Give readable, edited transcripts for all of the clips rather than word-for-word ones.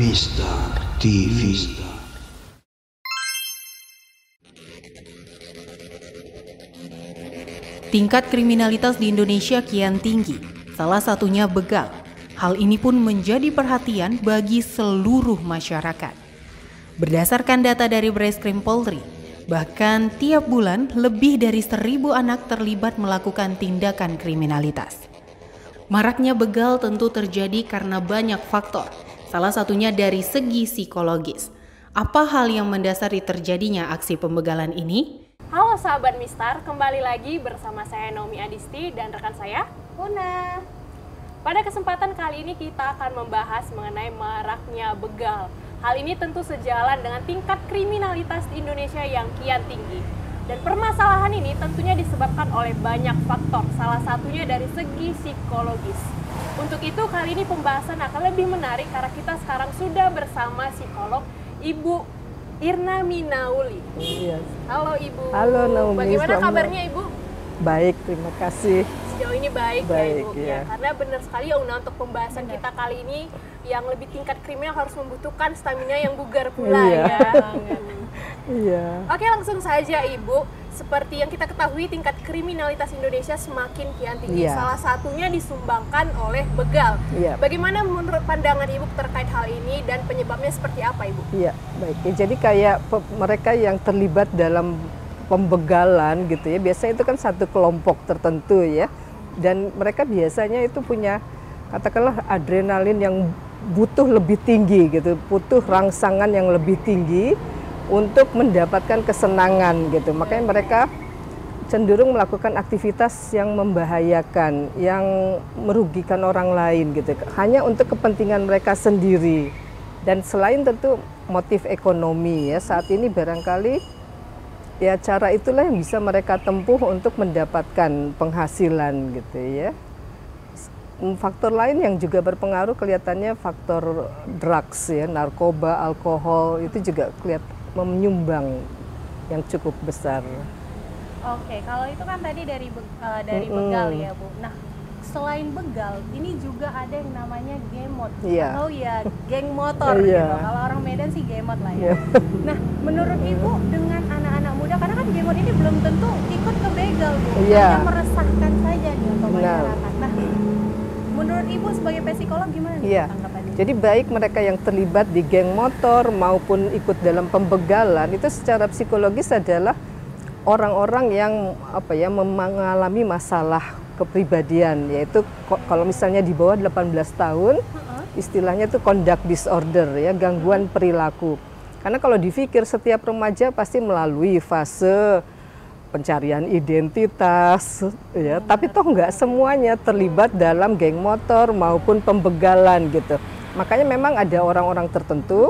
Mistar TV. Tingkat kriminalitas di Indonesia kian tinggi, salah satunya begal. Hal ini pun menjadi perhatian bagi seluruh masyarakat. Berdasarkan data dari Bareskrim Polri, bahkan tiap bulan lebih dari 1.000 anak terlibat melakukan tindakan kriminalitas. Maraknya begal tentu terjadi karena banyak faktor, salah satunya dari segi psikologis. Apa hal yang mendasari terjadinya aksi pembegalan ini? Halo sahabat Mistar, kembali lagi bersama saya Naomi Adisti dan rekan saya Una. Pada kesempatan kali ini kita akan membahas mengenai maraknya begal. Hal ini tentu sejalan dengan tingkat kriminalitas di Indonesia yang kian tinggi. Dan permasalahan ini tentunya disebabkan oleh banyak faktor, salah satunya dari segi psikologis. Untuk itu kali ini pembahasan akan lebih menarik karena kita sekarang sudah bersama psikolog Ibu Irna Minauli. Yes. Halo Ibu. Halo Naomi. Bagaimana kabarnya Ibu? Baik, terima kasih. Sejauh ini baik ya Ibu. Ya. Ya, karena benar sekali ya Una, untuk pembahasan kita kali ini yang lebih tingkat kriminal harus membutuhkan stamina yang bugar pula ya. Iya. Oke, langsung saja Ibu. Seperti yang kita ketahui, tingkat kriminalitas Indonesia semakin kian tinggi. Iya. Salah satunya disumbangkan oleh begal. Iya. Bagaimana menurut pandangan Ibu terkait hal ini dan penyebabnya seperti apa Ibu? Iya, baik. Ya, jadi kayak mereka yang terlibat dalam pembegalan gitu ya, biasanya itu kan satu kelompok tertentu ya. Dan mereka biasanya itu punya katakanlah adrenalin yang butuh lebih tinggi gitu, butuh rangsangan yang lebih tinggi untuk mendapatkan kesenangan gitu. Makanya mereka cenderung melakukan aktivitas yang membahayakan, yang merugikan orang lain gitu, hanya untuk kepentingan mereka sendiri. Dan selain tentu motif ekonomi ya, saat ini barangkali ya cara itulah yang bisa mereka tempuh untuk mendapatkan penghasilan gitu ya. Faktor lain yang juga berpengaruh kelihatannya faktor drugs ya, narkoba, alkohol itu juga kelihatan menyumbang yang cukup besar. Oke, kalau itu kan tadi dari begal ya Bu. Nah, selain begal, ini juga ada yang namanya gemot atau ya geng motor gitu. Kalau orang Medan sih gemot lah ya. Nah, menurut Ibu dengan anak-anak muda, karena kan gemot ini belum tentu ikut ke begal Bu, hanya meresahkan saja nih untuk masyarakat. Nah, menurut Ibu sebagai psikolog gimana nih tanggapannya? Jadi baik mereka yang terlibat di geng motor maupun ikut dalam pembegalan itu secara psikologis adalah orang-orang yang mengalami masalah kepribadian, yaitu kalau misalnya di bawah 18 tahun istilahnya itu conduct disorder ya, gangguan perilaku. Karena kalau dipikir setiap remaja pasti melalui fase pencarian identitas ya, tapi toh nggak semuanya terlibat dalam geng motor maupun pembegalan gitu. Makanya memang ada orang-orang tertentu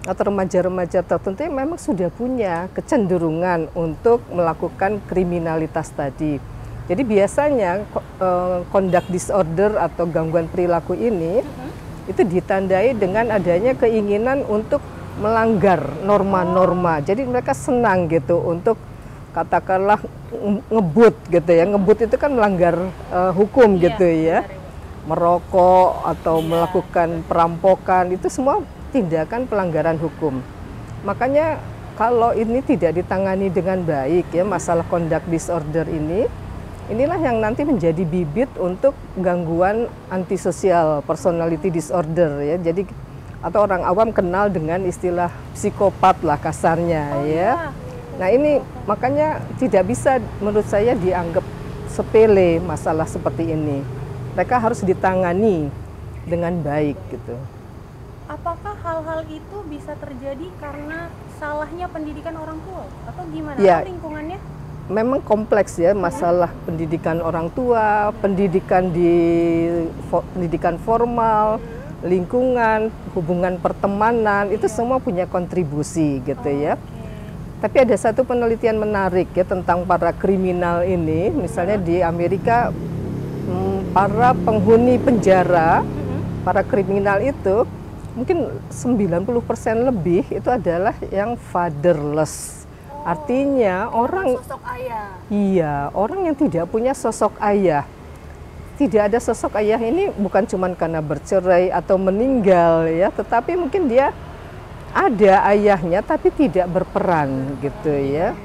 atau remaja-remaja tertentu yang memang sudah punya kecenderungan untuk melakukan kriminalitas tadi. Jadi biasanya conduct disorder atau gangguan perilaku ini itu ditandai dengan adanya keinginan untuk melanggar norma-norma. Jadi mereka senang gitu untuk katakanlah ngebut gitu ya. Ngebut itu kan melanggar hukum gitu ya. Merokok atau melakukan perampokan itu semua tindakan pelanggaran hukum. Makanya kalau ini tidak ditangani dengan baik ya, masalah conduct disorder ini, inilah yang nanti menjadi bibit untuk gangguan antisosial personality disorder ya. Jadi atau orang awam kenal dengan istilah psikopat lah kasarnya ya. Nah ini makanya tidak bisa menurut saya dianggap sepele masalah seperti ini. Mereka harus ditangani dengan baik gitu. Apakah hal-hal itu bisa terjadi karena salahnya pendidikan orang tua atau gimana? Ya, atau lingkungannya? Memang kompleks ya masalah pendidikan orang tua, pendidikan pendidikan formal, lingkungan, hubungan pertemanan, itu semua punya kontribusi gitu ya. Tapi ada satu penelitian menarik ya tentang para kriminal ini, misalnya di Amerika para penghuni penjara, para kriminal itu mungkin 90% lebih itu adalah yang fatherless. Artinya orang sosok ayah. Iya, orang yang tidak punya sosok ayah. tidak ada sosok ayah ini bukan cuma karena bercerai atau meninggal ya, tetapi mungkin dia ada ayahnya tapi tidak berperan gitu ya.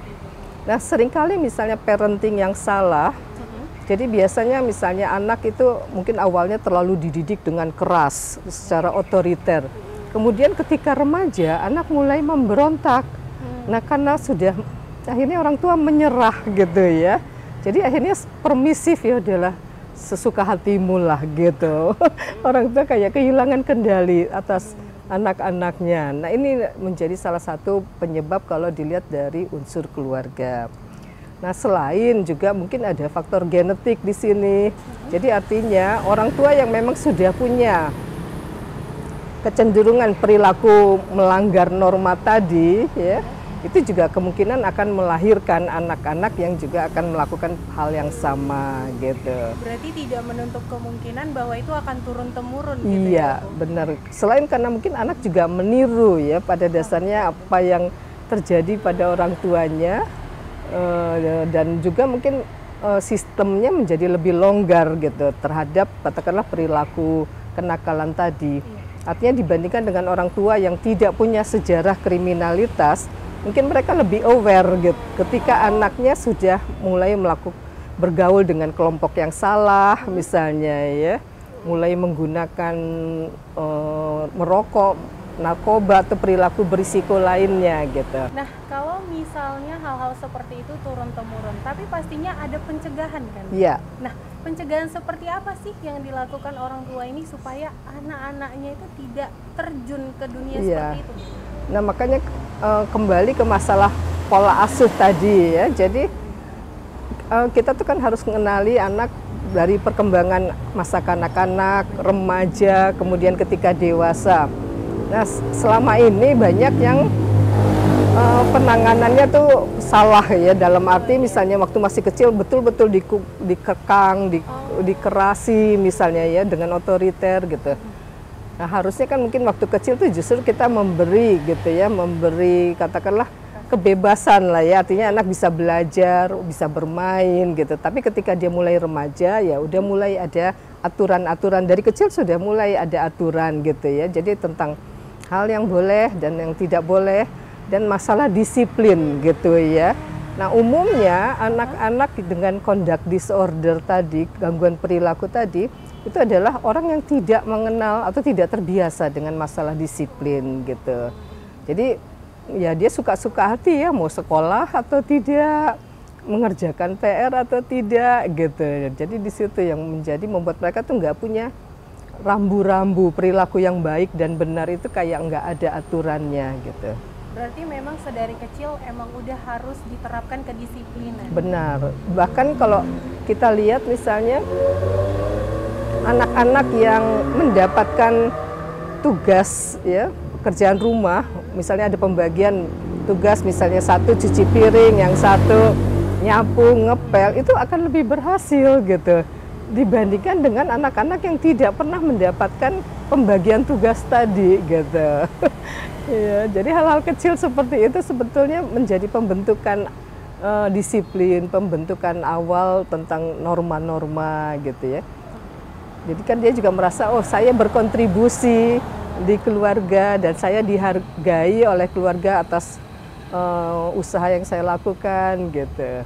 Nah seringkali misalnya parenting yang salah, jadi biasanya misalnya anak itu mungkin awalnya terlalu dididik dengan keras, secara otoriter. Kemudian ketika remaja, anak mulai memberontak. Nah karena sudah, akhirnya orang tua menyerah gitu ya. Jadi akhirnya permisif, ya udahlah sesuka hatimu lah gitu. Orang tua kayak kehilangan kendali atas anak-anaknya. Nah ini menjadi salah satu penyebab kalau dilihat dari unsur keluarga. Nah selain juga mungkin ada faktor genetik di sini. Jadi artinya orang tua yang memang sudah punya kecenderungan perilaku melanggar norma tadi ya, itu juga kemungkinan akan melahirkan anak-anak yang juga akan melakukan hal yang sama gitu. Berarti tidak menutup kemungkinan bahwa itu akan turun-temurun gitu. Iya, ya, benar. Selain karena mungkin anak juga meniru ya pada dasarnya apa yang terjadi pada orang tuanya, dan juga mungkin sistemnya menjadi lebih longgar gitu terhadap katakanlah perilaku kenakalan tadi. Artinya dibandingkan dengan orang tua yang tidak punya sejarah kriminalitas, mungkin mereka lebih aware gitu ketika anaknya sudah mulai bergaul dengan kelompok yang salah misalnya ya, mulai menggunakan merokok, narkoba atau perilaku berisiko lainnya gitu. Nah kalau misalnya hal-hal seperti itu turun-temurun, tapi pastinya ada pencegahan kan? Iya. Nah pencegahan seperti apa sih yang dilakukan orang tua ini supaya anak-anaknya itu tidak terjun ke dunia seperti itu? Nah makanya kembali ke masalah pola asuh tadi ya. Jadi kita tuh kan harus mengenali anak dari perkembangan masa kanak-kanak, remaja, kemudian ketika dewasa. Nah selama ini banyak yang penanganannya tuh salah ya, dalam arti misalnya waktu masih kecil betul-betul dikekang, dikerasi misalnya ya dengan otoriter gitu. Nah harusnya kan mungkin waktu kecil tuh justru kita memberi gitu ya, memberi katakanlah kebebasan lah ya, artinya anak bisa belajar, bisa bermain gitu. Tapi ketika dia mulai remaja ya udah mulai ada aturan-aturan, dari kecil sudah mulai ada aturan gitu ya. Jadi tentang hal yang boleh dan yang tidak boleh, dan masalah disiplin gitu ya. Nah umumnya anak-anak dengan conduct disorder tadi, gangguan perilaku tadi, itu adalah orang yang tidak mengenal atau tidak terbiasa dengan masalah disiplin gitu. Jadi ya dia suka-suka hati ya, mau sekolah atau tidak, mengerjakan PR atau tidak gitu. Jadi di situ yang menjadi membuat mereka tuh nggak punya rambu-rambu perilaku yang baik dan benar, itu kayak nggak ada aturannya gitu. Berarti memang sedari kecil emang udah harus diterapkan kedisiplinan. Benar. Bahkan kalau kita lihat misalnya anak-anak yang mendapatkan tugas ya, pekerjaan rumah, misalnya ada pembagian tugas, misalnya satu cuci piring, yang satu nyapu, ngepel, itu akan lebih berhasil gitu dibandingkan dengan anak-anak yang tidak pernah mendapatkan pembagian tugas tadi gitu. Ya, jadi hal-hal kecil seperti itu sebetulnya menjadi pembentukan disiplin, pembentukan awal tentang norma-norma gitu ya. Jadi kan dia juga merasa, oh saya berkontribusi di keluarga dan saya dihargai oleh keluarga atas usaha yang saya lakukan gitu.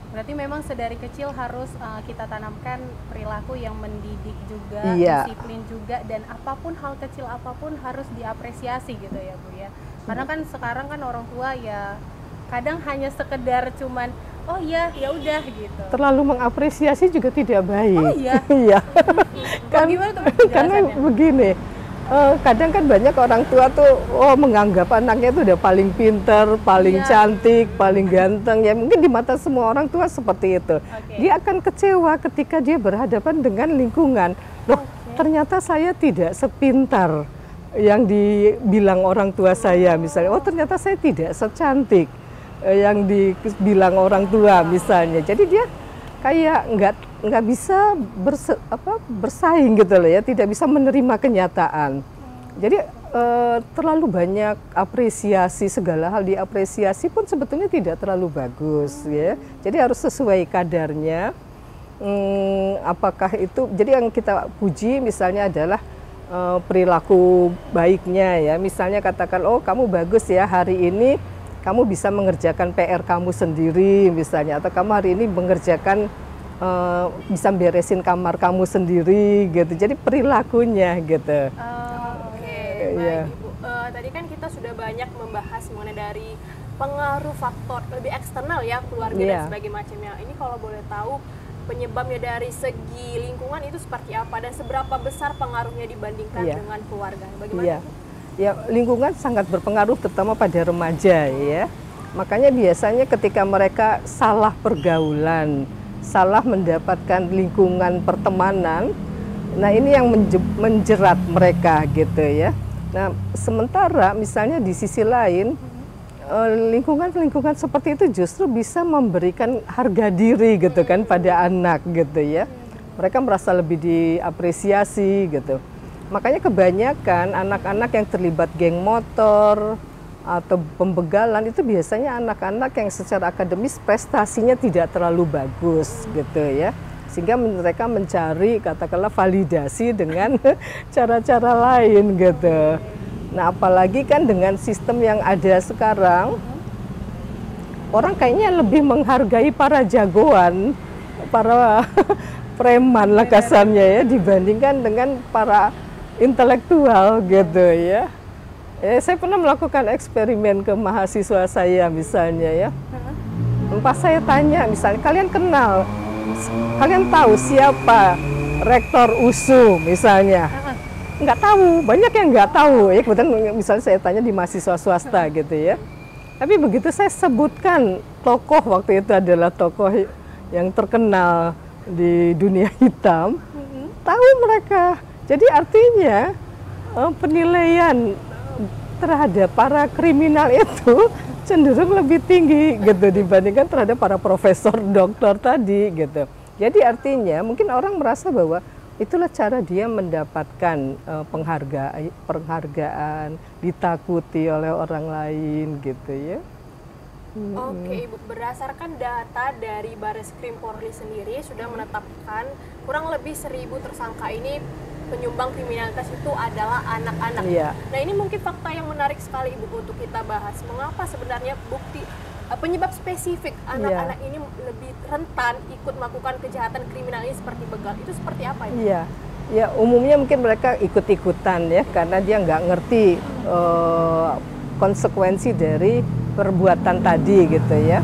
Berarti memang sedari kecil harus kita tanamkan perilaku yang mendidik juga, iya, disiplin juga, dan apapun hal kecil apapun harus diapresiasi gitu ya Bu ya. Karena kan sekarang kan orang tua ya kadang hanya sekedar cuman oh ya ya udah gitu. Terlalu mengapresiasi juga tidak baik. Oh iya. Iya. Kan, gimana tuh karena begini. Kadang kan banyak orang tua tuh menganggap anaknya tuh udah paling pinter, paling cantik, paling ganteng ya, mungkin di mata semua orang tua seperti itu. Dia akan kecewa ketika dia berhadapan dengan lingkungan. Loh, ternyata saya tidak sepintar yang dibilang orang tua saya misalnya. Oh ternyata saya tidak secantik yang dibilang orang tua misalnya. Jadi dia kayak nggak bisa bersaing gitu loh ya, tidak bisa menerima kenyataan. Jadi terlalu banyak apresiasi, segala hal diapresiasi pun sebetulnya tidak terlalu bagus ya. Jadi harus sesuai kadarnya. apakah itu, jadi yang kita puji misalnya adalah perilaku baiknya ya. Misalnya katakan, oh kamu bagus ya hari ini, kamu bisa mengerjakan PR kamu sendiri misalnya, atau kamu hari ini mengerjakan bisa beresin kamar kamu sendiri gitu. Jadi perilakunya gitu. Oke, baik Ibu. Tadi kan kita sudah banyak membahas mengenai dari pengaruh faktor lebih eksternal ya, keluarga dan sebagainya macamnya. Ini kalau boleh tahu penyebabnya dari segi lingkungan itu seperti apa dan seberapa besar pengaruhnya dibandingkan dengan keluarga? Bagaimana? Ya, lingkungan sangat berpengaruh terutama pada remaja ya. Makanya biasanya ketika mereka salah pergaulan, salah mendapatkan lingkungan pertemanan, nah ini yang menjerat mereka gitu ya. Nah, sementara misalnya di sisi lain lingkungan seperti itu justru bisa memberikan harga diri gitu kan pada anak gitu ya. Mereka merasa lebih diapresiasi gitu. Makanya kebanyakan anak-anak yang terlibat geng motor atau pembegalan itu biasanya anak-anak yang secara akademis prestasinya tidak terlalu bagus gitu ya. Sehingga mereka mencari katakanlah validasi dengan cara-cara lain gitu. Nah apalagi kan dengan sistem yang ada sekarang, orang kayaknya lebih menghargai para jagoan, para preman lah kasarnya ya, dibandingkan dengan para intelektual gitu ya. Saya pernah melakukan eksperimen ke mahasiswa saya misalnya ya. Pas saya tanya misalnya, kalian kenal, kalian tahu siapa rektor USU misalnya? Nggak tahu, banyak yang nggak tahu ya. Kebetulan misalnya saya tanya di mahasiswa swasta gitu ya. Tapi begitu saya sebutkan tokoh, waktu itu adalah tokoh yang terkenal di dunia hitam, tahu mereka. Jadi artinya penilaian terhadap para kriminal itu cenderung lebih tinggi gitu dibandingkan terhadap para profesor, doktor tadi gitu. Jadi artinya mungkin orang merasa bahwa itulah cara dia mendapatkan penghargaan, ditakuti oleh orang lain gitu ya. Oke Ibu, berdasarkan data dari Bareskrim Polri sendiri sudah menetapkan kurang lebih 1.000 tersangka ini penyumbang kriminalitas itu adalah anak-anak. Nah ini mungkin fakta yang menarik sekali Ibu untuk kita bahas. Mengapa sebenarnya bukti penyebab spesifik anak-anak ini lebih rentan ikut melakukan kejahatan kriminal ini seperti begal, itu seperti apa Ibu? Ya umumnya mungkin mereka ikut-ikutan ya, karena dia nggak ngerti konsekuensi dari perbuatan tadi gitu ya.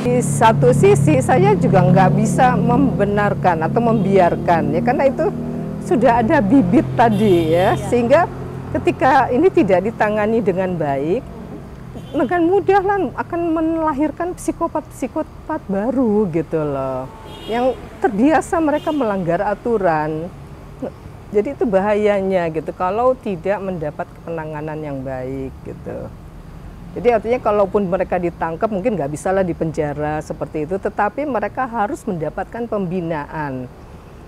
Di satu sisi saya juga nggak bisa membenarkan atau membiarkan ya, karena itu sudah ada bibit tadi ya, sehingga ketika ini tidak ditangani dengan baik, dengan mudah lah akan melahirkan psikopat baru gitu loh, yang terbiasa mereka melanggar aturan. Jadi itu bahayanya gitu kalau tidak mendapat penanganan yang baik gitu. Jadi artinya kalaupun mereka ditangkap mungkin nggak bisa lah di penjara seperti itu, tetapi mereka harus mendapatkan pembinaan.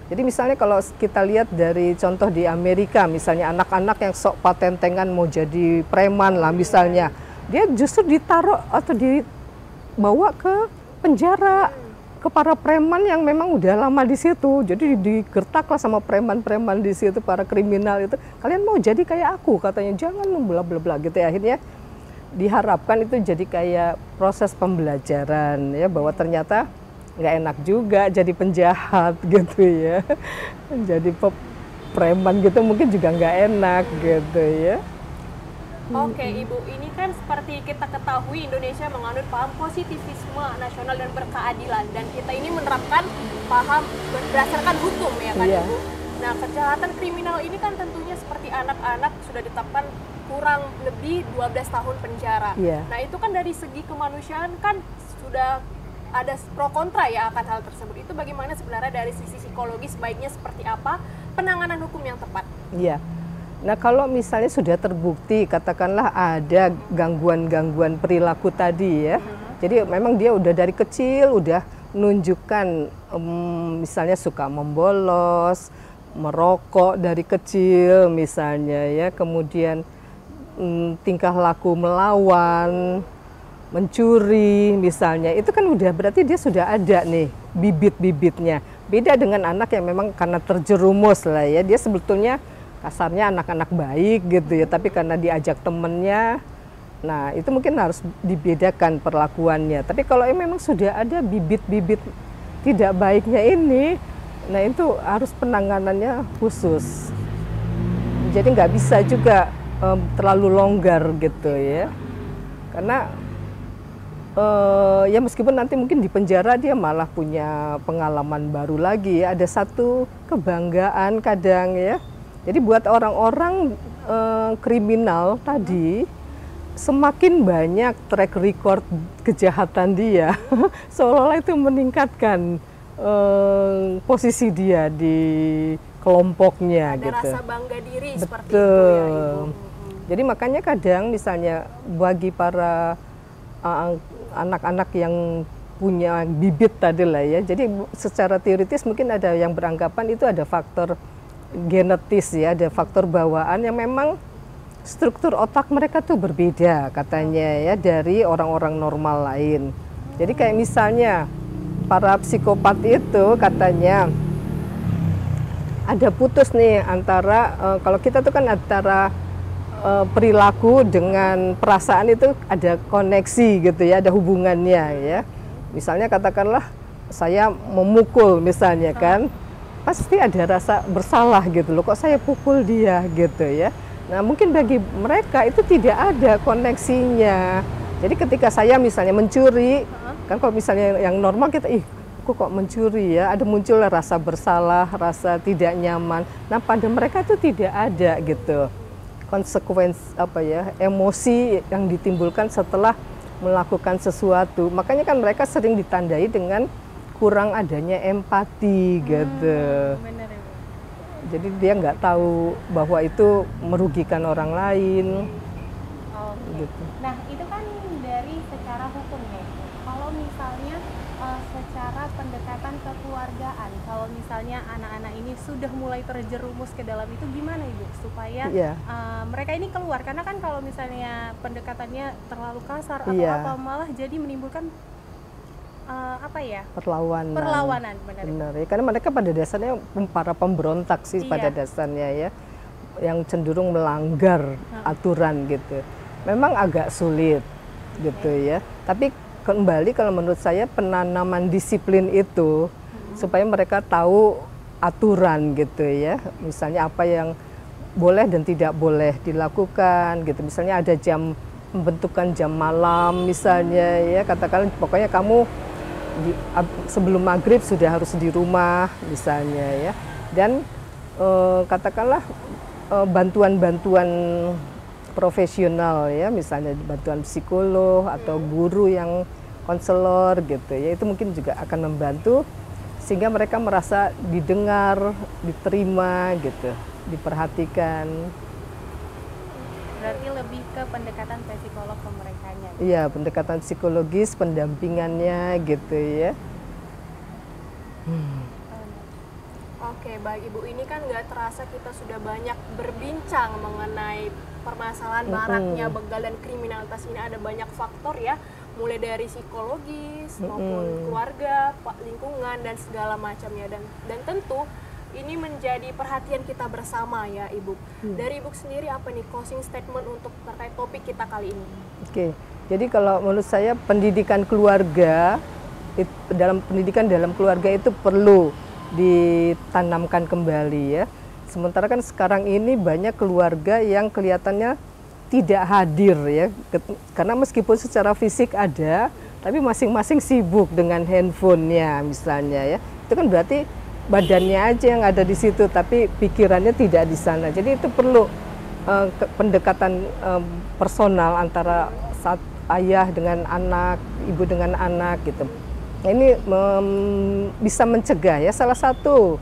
Jadi misalnya kalau kita lihat dari contoh di Amerika, misalnya anak-anak yang sok patentengan mau jadi preman lah misalnya, dia justru ditaruh atau dibawa ke penjara, ke para preman yang memang udah lama di situ. Jadi digertak lah sama preman-preman di situ, para kriminal itu. Kalian mau jadi kayak aku katanya, jangan bla bla bla gitu ya. Akhirnya diharapkan itu jadi kayak proses pembelajaran ya, bahwa ternyata nggak enak juga jadi penjahat gitu ya. Jadi preman gitu mungkin juga nggak enak gitu ya. Oke Ibu, ini kan seperti kita ketahui Indonesia menganut paham positivisme nasional dan berkeadilan, dan kita ini menerapkan paham berdasarkan hukum ya kan Ibu. Nah kejahatan kriminal ini kan tentunya seperti anak-anak sudah ditetapkan kurang lebih 12 tahun penjara. Nah itu kan dari segi kemanusiaan kan sudah ada pro kontra ya akan hal tersebut. Itu bagaimana sebenarnya dari sisi psikologis, baiknya seperti apa penanganan hukum yang tepat? Nah kalau misalnya sudah terbukti katakanlah ada gangguan-gangguan perilaku tadi ya, jadi memang dia udah dari kecil udah menunjukkan misalnya suka membolos, merokok dari kecil misalnya ya, kemudian tingkah laku melawan, mencuri misalnya, itu kan udah berarti dia sudah ada nih bibit-bibitnya. Beda dengan anak yang memang karena terjerumus lah ya, dia sebetulnya kasarnya anak-anak baik gitu ya, tapi karena diajak temennya, nah itu mungkin harus dibedakan perlakuannya. Tapi kalau memang sudah ada bibit-bibit tidak baiknya ini, nah itu harus penanganannya khusus. Jadi nggak bisa juga terlalu longgar gitu ya, karena ya meskipun nanti mungkin di penjara dia malah punya pengalaman baru lagi ya, ada satu kebanggaan kadang ya. Jadi buat orang-orang kriminal tadi, semakin banyak track record kejahatan dia, seolah-olah itu meningkatkan posisi dia di kelompoknya. Ada gitu. rasa bangga diri. Betul. Seperti itu ya Ibu. Jadi makanya kadang misalnya bagi para anak-anak yang punya bibit tadi lah ya, jadi secara teoritis mungkin ada yang beranggapan itu ada faktor genetis ya, ada faktor bawaan yang memang struktur otak mereka tuh berbeda katanya ya dari orang-orang normal lain. Jadi kayak misalnya para psikopat itu katanya ada putus nih antara kalau kita tuh kan antara perilaku dengan perasaan itu ada koneksi gitu ya, ada hubungannya ya. Misalnya katakanlah saya memukul misalnya kan, pasti ada rasa bersalah gitu loh, kok saya pukul dia gitu ya. Nah mungkin bagi mereka itu tidak ada koneksinya. Jadi ketika saya misalnya mencuri, kan kalau misalnya yang normal kita, kok mencuri ya, ada muncul rasa bersalah, rasa tidak nyaman. Nah pada mereka itu tidak ada gitu konsekuensi emosi yang ditimbulkan setelah melakukan sesuatu. Makanya kan mereka sering ditandai dengan kurang adanya empati gitu. Bener, ya. Jadi dia nggak tahu bahwa itu merugikan orang lain. Gitu. Nah itu kan dari secara hukum ya. Kalau misalnya secara pendekatan kekeluargaan, kalau misalnya anak-anak ini sudah mulai terjerumus ke dalam itu, gimana Ibu supaya mereka ini keluar? Karena kan kalau misalnya pendekatannya terlalu kasar atau apa, malah jadi menimbulkan perlawanan benar ya, karena mereka pada dasarnya para pemberontak sih pada dasarnya ya, yang cenderung melanggar aturan gitu. Memang agak sulit gitu ya, tapi kembali kalau menurut saya penanaman disiplin itu supaya mereka tahu aturan gitu ya, misalnya apa yang boleh dan tidak boleh dilakukan gitu. Misalnya ada pembentukan jam malam misalnya ya, katakan pokoknya kamu sebelum maghrib sudah harus di rumah misalnya ya, dan katakanlah bantuan-bantuan profesional ya, misalnya bantuan psikolog atau guru yang konselor gitu ya, itu mungkin juga akan membantu sehingga mereka merasa didengar, diterima gitu, diperhatikan. Berarti lebih ke pendekatan psikolog ke merekanya. Iya, pendekatan psikologis, pendampingannya gitu ya. Oke, baik Ibu, ini kan nggak terasa kita sudah banyak berbincang mengenai permasalahan maraknya begal dan kriminalitas ini. Ada banyak faktor ya, mulai dari psikologis maupun keluarga, lingkungan dan segala macamnya, dan tentu ini menjadi perhatian kita bersama ya Ibu. Dari Ibu sendiri apa nih closing statement untuk terkait topik kita kali ini? Oke, jadi kalau menurut saya pendidikan keluarga, pendidikan dalam keluarga itu perlu ditanamkan kembali ya. Sementara kan sekarang ini banyak keluarga yang kelihatannya tidak hadir ya, karena meskipun secara fisik ada, tapi masing-masing sibuk dengan handphonenya misalnya ya. Itu kan berarti badannya aja yang ada di situ, tapi pikirannya tidak di sana. Jadi itu perlu pendekatan personal antara ayah dengan anak, ibu dengan anak gitu. Nah, ini bisa mencegah ya. Salah satu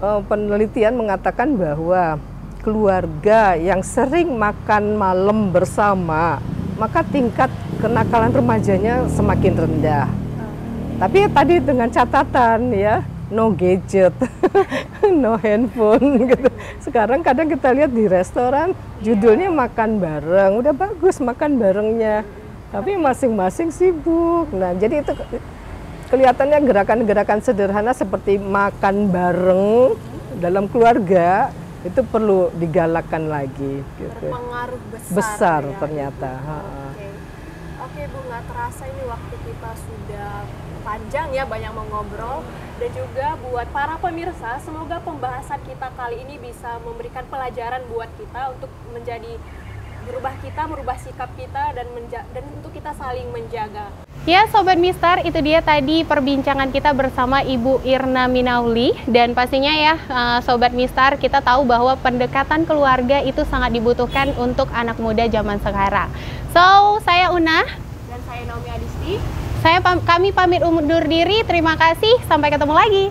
penelitian mengatakan bahwa keluarga yang sering makan malam bersama, maka tingkat kenakalan remajanya semakin rendah. Tapi tadi dengan catatan ya, no gadget, no handphone gitu. Sekarang kadang kita lihat di restoran judulnya makan bareng, udah bagus makan barengnya. Tapi masing-masing sibuk. Nah, jadi itu kelihatannya gerakan-gerakan sederhana seperti makan bareng dalam keluarga itu perlu digalakkan lagi. Gitu. Berpengaruh besar ya, ternyata. Oke Bu, nggak terasa ini waktu kita sudah panjang ya, banyak mengobrol. Dan juga buat para pemirsa, semoga pembahasan kita kali ini bisa memberikan pelajaran buat kita untuk merubah sikap kita dan untuk kita saling menjaga. Ya Sobat Mistar, itu dia tadi perbincangan kita bersama Ibu Irna Minauli. Dan pastinya ya Sobat Mistar, kita tahu bahwa pendekatan keluarga itu sangat dibutuhkan untuk anak muda zaman sekarang. So, saya Una. Dan saya Naomi Adisti. Kami pamit undur diri, terima kasih, sampai ketemu lagi.